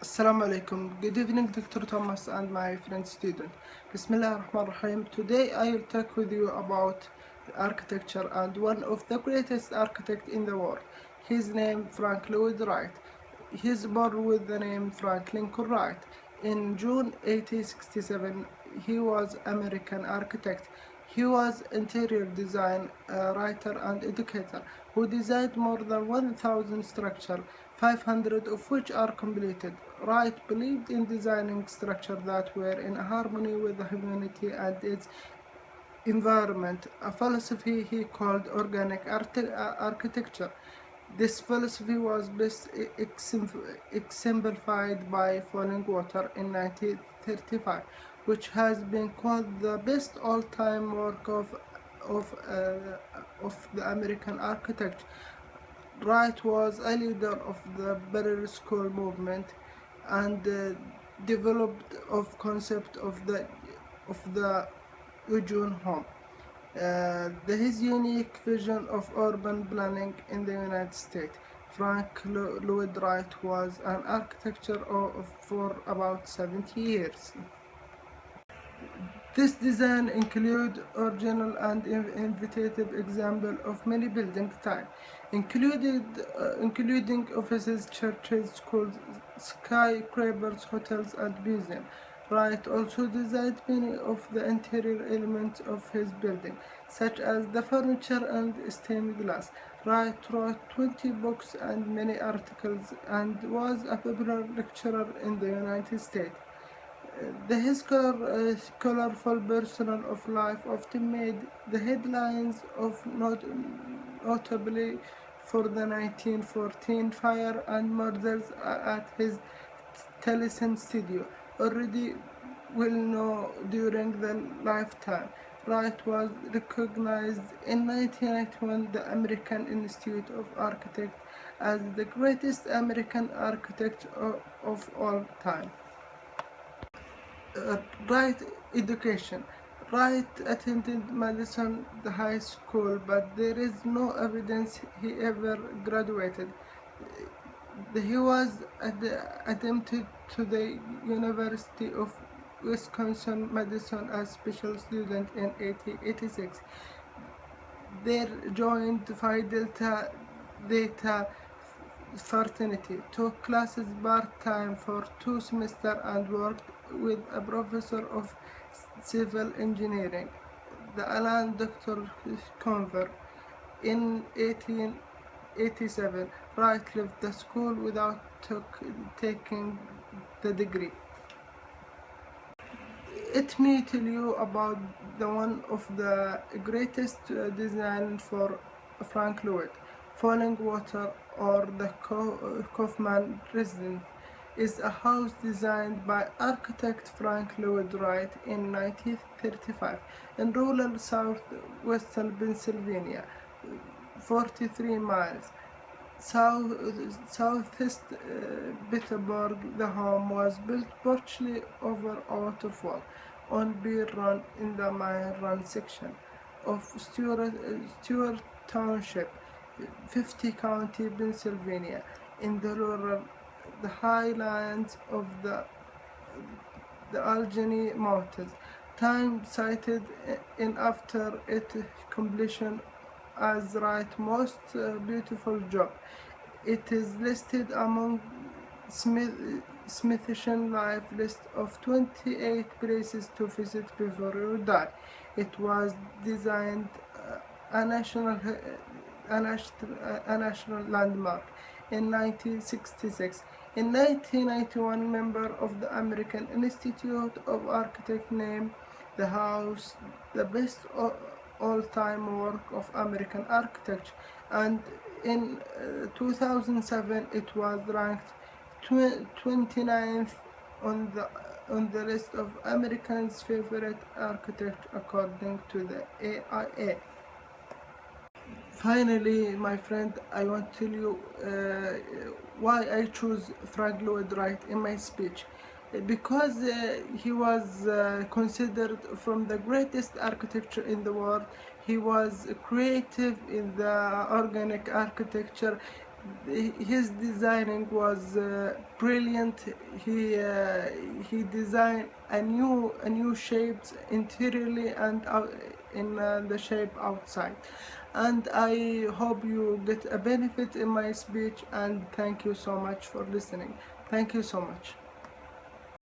Assalamu alaikum. Good evening, Dr. Thomas and my friend student. Bismillah ar-Rahman ar-Rahim. Today I will talk with you about architecture and one of the greatest architects in the world. His name Frank Lloyd Wright. He is born with the name Frank Lincoln Wright. In June 1867, he was American architect. He was interior design writer and educator who designed more than 1,000 structures, 500 of which are completed. Wright believed in designing structures that were in harmony with the humanity and its environment, a philosophy he called organic architecture. This philosophy was best exemplified by Falling Water in 1935, which has been called the best all-time work of, the American architect. Wright was a leader of the Barrier School movement and developed of concept of the Eugene home. His unique vision of urban planning in the United States. Frank Lloyd Wright was an architect for about 70 years. This design includes original and innovative examples of many building types, including offices, churches, schools, skyscrapers, hotels, and museums. Wright also designed many of the interior elements of his building, such as the furniture and stained glass. Wright wrote 20 books and many articles and was a popular lecturer in the United States. His colorful personal of life often made the headlines of notably for the 1914 fire and murders at his Tellison studio, already well known during the lifetime. Wright was recognized in 1991 the American Institute of Architects as the greatest American architect of all time. Wright education. Wright attended Madison High School, but there is no evidence he ever graduated. He was admitted to the University of Wisconsin-Madison as special student in 1886. There joined Phi Delta fraternity, took classes part-time for 2 semesters and worked with a professor of civil engineering, the Alan Dr. Conver. In 1887, Wright left the school without taking the degree. Let me tell you about the one of the greatest design for Frank Lloyd. Falling Water, or the Kaufman residence, is a house designed by architect Frank Lloyd Wright in 1935 in rural southwestern Pennsylvania, 43 miles southeast Petersburg. The home was built partially over a waterfall on Bear Run in the Mine Run section of Stewart Township, 50 County, Pennsylvania, in the highlands of the Allegheny Mountains. Time cited in after its completion as Wright's most beautiful job. It is listed among Smithsonian Life list of 28 places to visit before you die. It was designed a national landmark in 1966. In 1991, member of the American Institute of Architects named the house the best all-time work of American architecture, and in 2007 it was ranked 29th on the list of Americans' favorite architects according to the AIA. Finally, my friend, I want to tell you why I choose Frank Lloyd Wright in my speech. Because he was considered from the greatest architecture in the world. He was creative in the organic architecture. his designing was brilliant. He designed a new shapes interiorly and out, in the shape outside. And I hope you get a benefit in my speech, and thank you so much for listening. Thank you so much.